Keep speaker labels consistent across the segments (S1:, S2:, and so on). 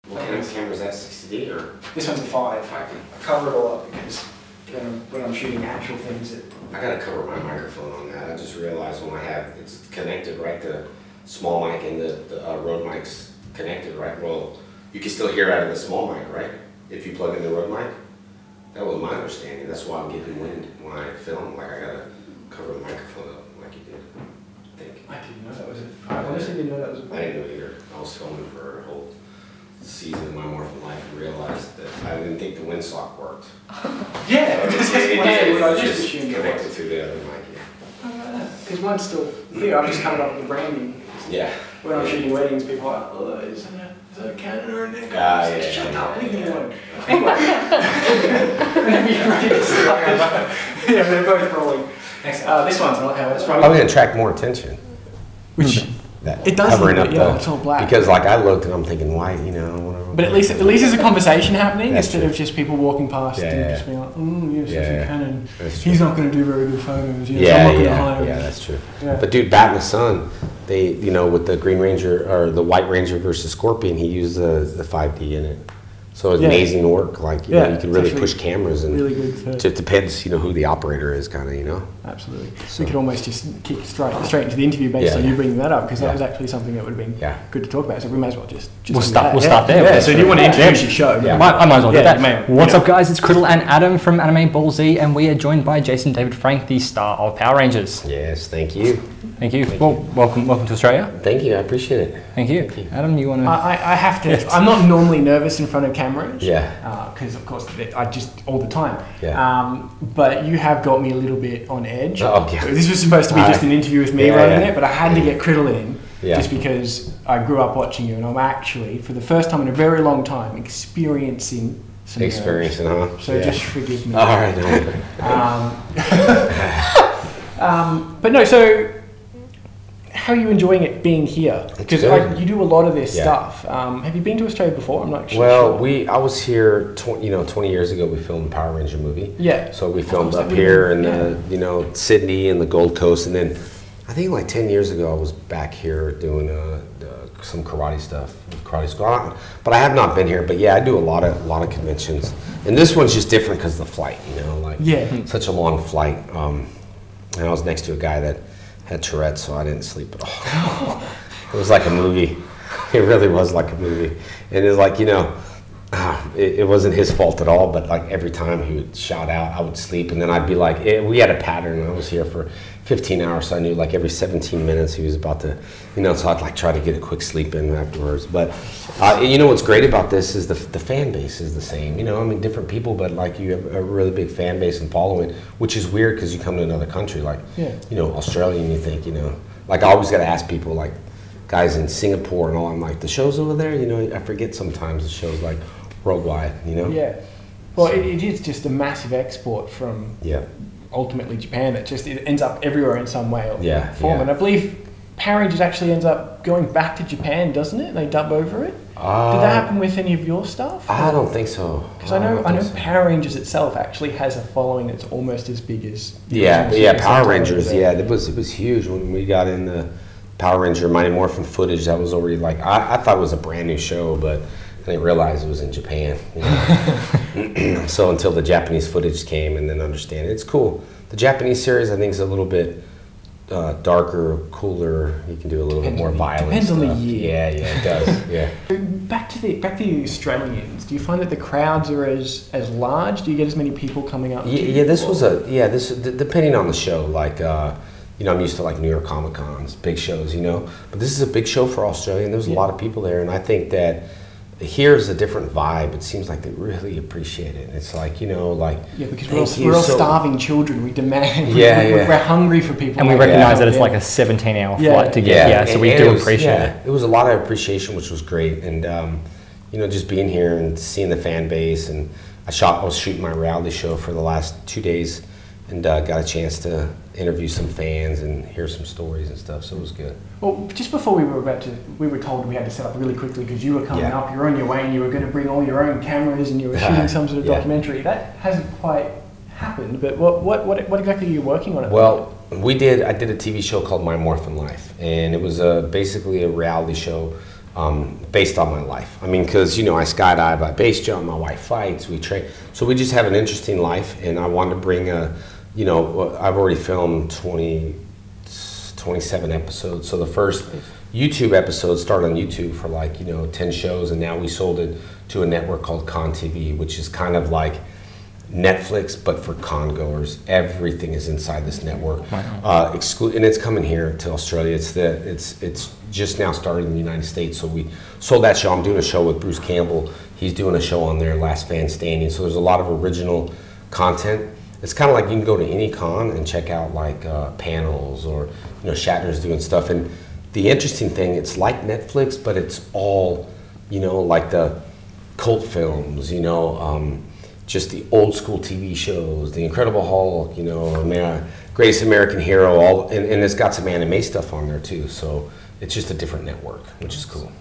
S1: What kind of camera is that, 60D or?
S2: This one's a 5.
S1: 5D.
S2: I cover it all up because when I'm shooting actual things,
S1: I gotta cover my microphone on that. I just realized when it's connected, right? The small mic and the Rode mic's connected, right? Well, you can still hear out of the small mic, right? If you plug in the Rode mic. That was my understanding. That's why I'm getting wind when I film. Like I gotta cover the microphone up like you did. I think.
S2: I didn't know that was it. I honestly didn't know that was a
S1: I didn't know either. I was filming for a whole season of my Morphin Life and realized that I didn't think the windsock worked.
S2: Yeah,
S1: so
S2: I
S1: just
S2: just assumed
S1: connected to the other mic.
S2: Because mine's still here. I'm just coming up with the branding.
S1: Yeah.
S2: When I'm shooting weddings, people are like, oh, is that a Canon or a Nikon?
S1: Yeah,
S2: shut up, leave me alone. Anyway. Whenever you're ready to start. Yeah, they're both rolling. This one's not how it's running.
S1: I'm going to attract more attention.
S2: Which
S1: that
S2: it does
S1: covering
S2: look,
S1: up
S2: yeah, it's all black.
S1: Because like I looked and I'm thinking, why, you know, whatever.
S2: But at least there's a conversation happening
S1: That's
S2: instead
S1: true.
S2: of just people walking past and just being like, oh, you're such a Canon. He's not going to do very good photos. You know, so I'm not going to hire him.
S1: Yeah, that's true.
S2: Yeah.
S1: But dude, Bat in the Sun, they, you know, with the Green Ranger or the White Ranger versus Scorpion, he used the 5D in it. So it's amazing work. Like, you know, you can really push cameras and
S2: really good
S1: it depends, you know, who the operator is, kind of, you know.
S2: Absolutely. So we could almost just kick straight into the interview based on you bringing that up, because that was actually something that would have been good to talk about. So we may as well just
S3: we'll start there.
S2: Yeah. So do you want to introduce your show?
S3: I might as well do that. What's up, guys? It's Criddle and Adam from AnimeBallZ, and we are joined by Jason David Frank, the star of Power Rangers.
S1: Yes, thank you.
S3: Thank you. Welcome to Australia.
S1: Thank you. I appreciate it.
S3: Thank you. Adam, you want to?
S2: I have to. I'm not normally nervous in front of cameras.
S1: Yeah.
S2: Because of course I just all the time.
S1: Yeah.
S2: But you have got me a little bit on edge.
S1: Oh, okay.
S2: This was supposed to be just an interview with me running it, but I had to get Criddle in just because I grew up watching you, and I'm actually, for the first time in a very long time, experiencing some nerves. So just forgive me.
S1: All right.
S2: But no, so how are you enjoying it being here? Because you do a lot of this stuff. Have you been to Australia before? I'm not sure.
S1: Well, I was here 20 years ago. We filmed the Power Ranger movie.
S2: Yeah.
S1: So we filmed up here in the, Sydney and the Gold Coast, and then I think like 10 years ago I was back here doing some karate stuff, karate school. But I have not been here. But yeah, I do a lot of conventions, and this one's just different because of the flight. You know, like such a long flight. And I was next to a guy that had Tourette's, so I didn't sleep at all. It was like a movie. It really was like a movie. And it's like, you know, it wasn't his fault at all, but like every time he would shout out, I would sleep, and then I'd be like, we had a pattern. I was here for 15 hours, so I knew like every 17 minutes he was about to, you know, so I'd like try to get a quick sleep in afterwards. But you know what's great about this is the fan base is the same. You know, I mean, different people, but like you have a really big fan base and following, which is weird because you come to another country like, you know, Australia, and you think, you know, like I always got to ask people, like guys in Singapore and all, I'm like, the show's over there, you know, I forget sometimes the show's like worldwide, you know?
S2: Yeah. Well, it is just a massive export from ultimately Japan that just it ends up everywhere in some way or form. And I believe Power Rangers actually ends up going back to Japan, doesn't it? They dub over it. Did that happen with any of your stuff?
S1: I don't think so.
S2: Because I know Power Rangers itself actually has a following that's almost as big as
S1: Power Rangers. Yeah, it was huge when we got in the Power Ranger Mighty Morphin footage. That was already like I thought it was a brand new show, but I didn't realize it was in Japan. You know? So until the Japanese footage came, and then understand it's cool. The Japanese series I think is a little bit darker, cooler. You can do a little bit more violent.
S2: Depends on the year.
S1: Yeah, it does. Yeah.
S2: Back to the Australians. Do you find that the crowds are as large? Do you get as many people coming up?
S1: This depending on the show. Like you know, I'm used to like New York Comic Cons, big shows. You know, but this is a big show for Australia, and there's a lot of people there, and I think that. Here's a different vibe. It seems like they really appreciate it. It's like, you know, like
S2: because we're all starving children. We demand. We're hungry for people,
S3: and we recognize that it's like a 17-hour flight to get. Yeah, so we do appreciate it.
S1: It was a lot of appreciation, which was great, and you know, just being here and seeing the fan base. And I was shooting my reality show for the last 2 days, and got a chance to interview some fans and hear some stories and stuff, so it was good.
S2: Well, just before we were told we had to set up really quickly because you were coming up, you were on your way, and you were going to bring all your own cameras, and you were shooting some sort of documentary. That hasn't quite happened, but what exactly are you working on? I
S1: did a TV show called My Morphin Life, and it was basically a reality show based on my life. I mean, because, you know, I skydive, I base jump, my wife fights, we train. So we just have an interesting life, and I wanted to bring a, you know, I've already filmed 27 episodes. So the first YouTube episode started on YouTube for like, you know, 10 shows, and now we sold it to a network called Con TV, which is kind of like Netflix, but for con goers. Everything is inside this network. Wow. And it's coming here to Australia. It's just now started in the United States. So we sold that show. I'm doing a show with Bruce Campbell. He's doing a show on there, Last Fan Standing. So there's a lot of original content. It's kind of like you can go to any con and check out like panels, or, you know, Shatner's doing stuff. And the interesting thing, it's like Netflix, but it's all, you know, like the cult films, you know, just the old school TV shows, The Incredible Hulk, you know, Greatest American Hero, all, and it's got some anime stuff on there too. So it's just a different network, which is cool.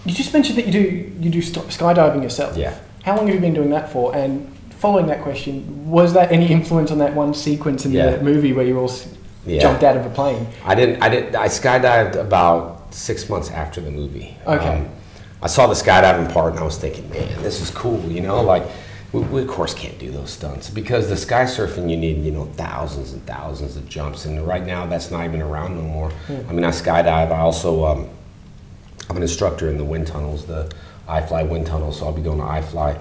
S2: You just mentioned that you do skydiving yourself.
S1: Yeah.
S2: How long have you been doing that for? And following that question, was that any influence on that one sequence in the movie where you all jumped out of a plane? I
S1: skydived about 6 months after the movie.
S2: Okay.
S1: I saw the skydiving part and I was thinking, man, this is cool, you know, like we of course can't do those stunts because the sky surfing, you need, you know, thousands and thousands of jumps, and right now that's not even around no more. I mean, I skydive. I also I'm an instructor in the wind tunnels, the iFly wind tunnel, so I'll be going to iFly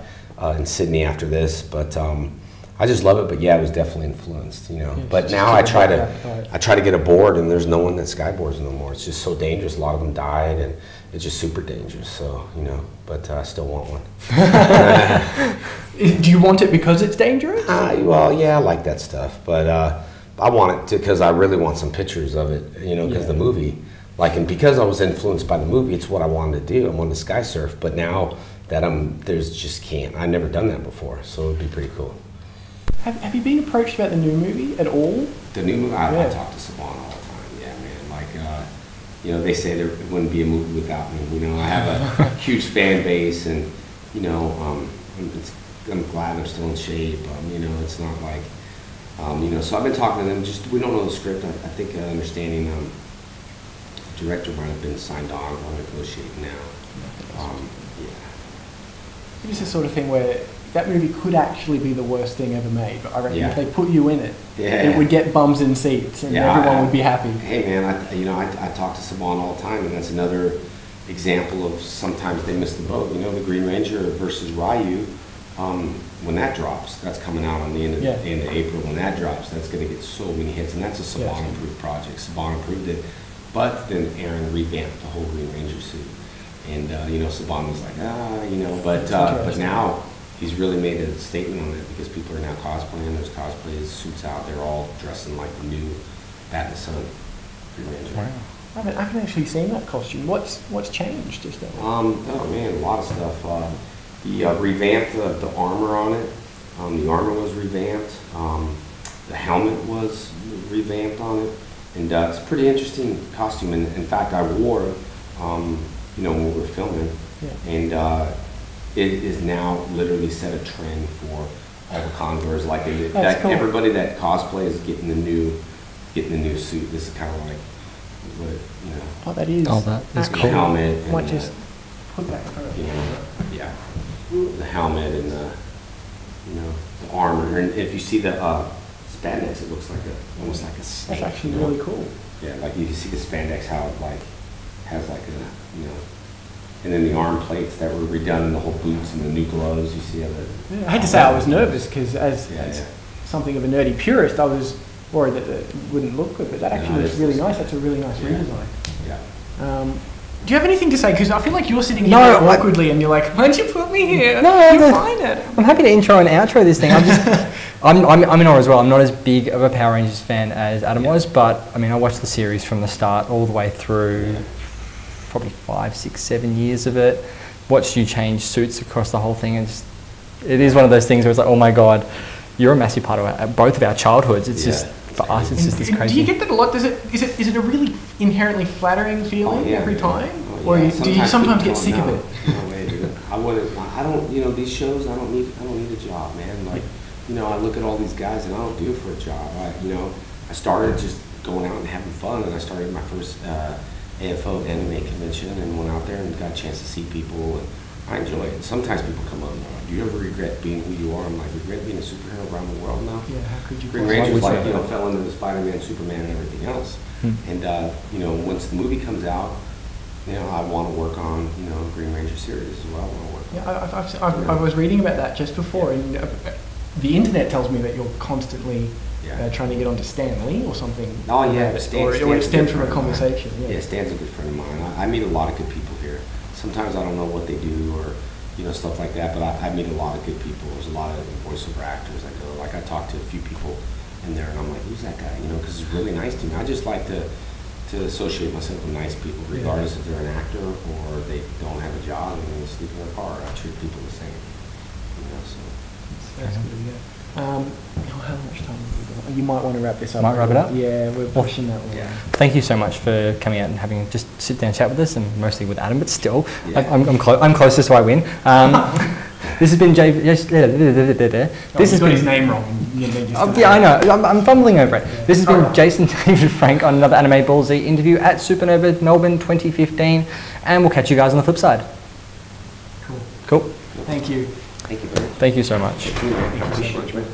S1: in Sydney after this, but I just love it. But yeah, it was definitely influenced, you know. But now I try to get a board, and there's no one that skyboards no more. It's just so dangerous. A lot of them died, and it's just super dangerous. So, you know, but I still want one.
S2: Do you want it because it's dangerous?
S1: Well, yeah, I like that stuff, but I want it because I really want some pictures of it, you know, because the movie, like, and because I was influenced by the movie, it's what I wanted to do. I wanted to sky surf, but now that I've never done that before, so it'd be pretty cool.
S2: Have you been approached about the new movie at all?
S1: The new movie? I talk to Saban all the time, yeah, man. Like, you know, they say there wouldn't be a movie without me. You know, I have a huge fan base, and, you know, I'm glad I'm still in shape. You know, it's not like, you know, so I've been talking to them. Just, we don't know the script. I think understanding the director might have been signed on. I'm negotiating now.
S2: It's the sort of thing where that movie could actually be the worst thing ever made, but I reckon if they put you in it, it would get bums in seats, and everyone would be happy.
S1: Hey man, I talk to Saban all the time, and that's another example of sometimes they miss the boat. You know, the Green Ranger versus Ryu, when that drops, that's coming out on the end of April. When that drops, that's going to get so many hits, and that's a Saban approved project. Saban approved it, but then Aaron revamped the whole Green Ranger suit. And, you know, Saban was like, you know, but now he's really made a statement on it because people are now cosplaying. There's cosplays, suits out. They're all dressing like the new Bat in the Sun Green Ranger.
S2: Wow. I haven't actually seen that costume. What's changed? Just that?
S1: Oh man, a lot of stuff. He revamped the armor on it. The armor was revamped. The helmet was revamped on it, and it's a pretty interesting costume. And in fact, I wore it. You know, when we were filming, and it is now literally set a trend for all the congoers. Like cool. Everybody that cosplays is getting the new suit. This is kind of like what, you know.
S2: Oh, that is.
S3: Oh, that is cool.
S1: The helmet.
S2: I might just put that.
S1: You know, the helmet and the, you know, the armor. And if you see the spandex, it looks like almost like a snake.
S2: That's actually really cool.
S1: Yeah, like you can see the spandex, how it like has like a, you know, and then the arm plates that were redone, and the whole boots and the new gloves. You see how the.
S2: I had to say I was nervous because as something of a nerdy purist, I was worried that it wouldn't look good, but that actually looks really nice. That's a really nice redesign. Yeah. Do you have anything to say? Because I feel like you're sitting here awkwardly, and you're like, "Why don't you put me here?"
S3: No, you're fine at it. I'm happy to intro and outro this thing. I'm in awe as well. I'm not as big of a Power Rangers fan as Adam was, but I mean, I watched the series from the start all the way through. Probably 5, 6, 7 years of it. Watched you change suits across the whole thing, and it is one of those things where it's like, oh my god, you're a massive part of both of our childhoods. It's just for us, it's just this crazy.
S2: Do you get that a lot? Is it a really inherently flattering feeling every time, or do you sometimes get sick of it?
S1: No way, dude. I don't. You know, these shows. I don't need a job, man. Like, you know, I look at all these guys, and I don't do it for a job. I started just going out and having fun, and I started my first AFO anime convention and went out there and got a chance to see people. And I enjoy it. Sometimes people come up and go, do you ever regret being who you are? I'm like, regret being a superhero around the world now?
S2: Yeah, how could you?
S1: Green Ranger's like, fell into the Spider-Man, Superman, and everything else. And, once the movie comes out, I want to work on, Green Ranger series as well. I want to work on.
S2: Yeah, I was reading about that just before, and the internet tells me that you're constantly trying to get onto Stan Lee or something.
S1: Oh yeah,
S2: Stan's or it stems from a conversation.
S1: Yeah, Stan's a good friend of mine. I meet a lot of good people here. Sometimes I don't know what they do or stuff like that, but I meet a lot of good people. There's a lot of voiceover actors that go. Like I talked to a few people in there, and I'm like, who's that guy? Because he's really nice to me. I just like to associate myself with nice people, regardless if they're an actor or they don't have a job and they sleep in their car. I treat people the same. So
S2: that's good. Yeah. How much time have we got? You might want to wrap this up.
S3: Might wrap it up?
S2: Yeah, we're pushing that one.
S1: Yeah.
S3: Thank you so much for coming out and having just sit down and chat with us, and mostly with Adam, but still, I'm closest, so I win. This has been Jay. This has
S2: got
S3: been
S2: his name wrong.
S3: Yeah, I know. I'm fumbling over it. This has been Jason David Frank on another AnimeBallZ interview at SupaNova Melbourne 2015, and we'll catch you guys on the flip side. Cool.
S2: Thank you.
S1: Thank you very much.
S3: Thank you so much.
S1: Thank you very much, man.